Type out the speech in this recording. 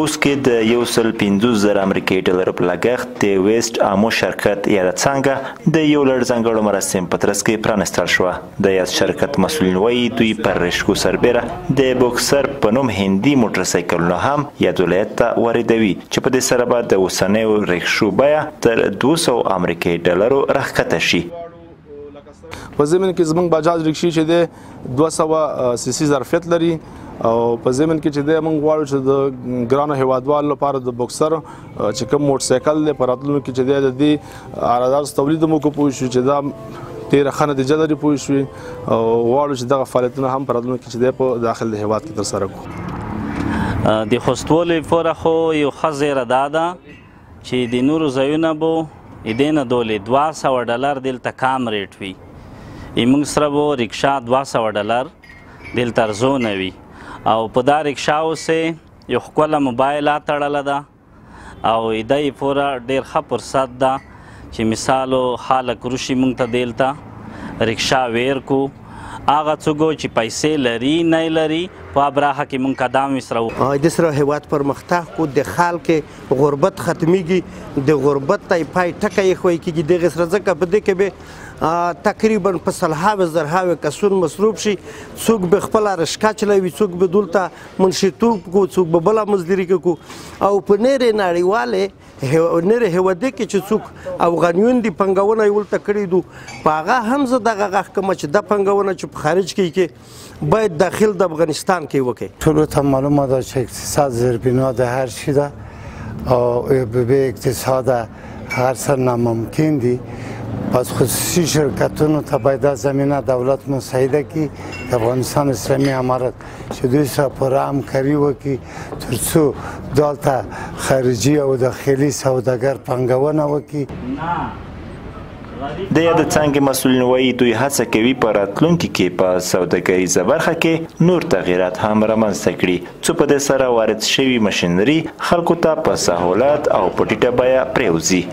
خوست کې د 150,000 امریکایي ډالرو په لګښت د ویسټ آمو شرکت یاده څانګه د یو لړ ځانګړو مراسمو په ترڅ کې پرانستل شوه. د یاد شرکت مسؤلین وایي دوی پر رشکو سربیره د بوکسر په نوم هندي موټرسایکلونه هم یاد ولایت ته واردوي چې په دې سره به د اوسنیو رکشو بیه تر 200 امریکایي ډالرو راښکته شي. په ضمن کې زموږ بجاج رکشې چې دی 200 سی سی ظرفیت لري او په ضمن کې چې دی موږ غواړو چې د ګرانو هیوادوالو لپاره د بوکسر چې کوم موټرسایکل دی په راتلونکي کې چې دی د دې عرضدار تولید مو کو پوه شو چې دا ډېره ښه نتیجه لري پوه شوي او غواړو چې دغه فعالیتونه هم په راتلونکي کې چې دی په داخل د هیواد کې ترسره کړو. د خوستوالي لپاره خو یو ښه زیره دا ده چې د نورو ځایونه به دې نه دولې $200 دلته کام ریټ وي. موږ سره به رکشا $200 دلته ارزونه وي او په دا رکشاو سې یو ښکله موبایل تړله ده او دی پوره ډېر ښه فرصت ده چې مثالو خلک روشي موږ ته دلته رکشا ویر کو هغه څوک چې پیسې لري نه لري په براخه کې موږ قدم وسرو د سره هیواد پرمختګ کو د خلک غربت ختمیږي د غربت ته پای ټکی خوي کېږي دغه سره ځکه په دې کې به تقریبا په سلهاوې زرهاوې کسون مصروف شي څوک به خپل رشکا چلوي څوک به دلته منشیتوب کو څوک به بله مزدوري کو او په نړۍ نړیوالې نړۍ هیوادې کې چې څوک افغانیون دي پنګونه یې ولته کړي دو په هغه هم زه دغه غږ کومه چې دا پنګونه چې په خارج کې باید داخل د افغانستان کې وکړي. ټولو ته معلومه ده چې اقتصاد زیربنا د هر شي ده او به اقتصاد هر څه ناممکن دي. پس خصوصی شرکتونو ته باید زمینه دولت مساعده کړي د افغانستان اسلامي امارت چې دوی سره پوره همکاري وکړي تر څو دلته خارجي او داخلي سوداګر پانګونه وکړي. د یاد څانګې مسؤلین وایي دوی هڅه کوي په راتلونکي کې په سوداګریزه برخه کې نور تغییرات هم رامنځته کړي څو په دې سره وارد شوي ماشینري خلکو ته په سهولت او په ټیټه بیه پرېوځي.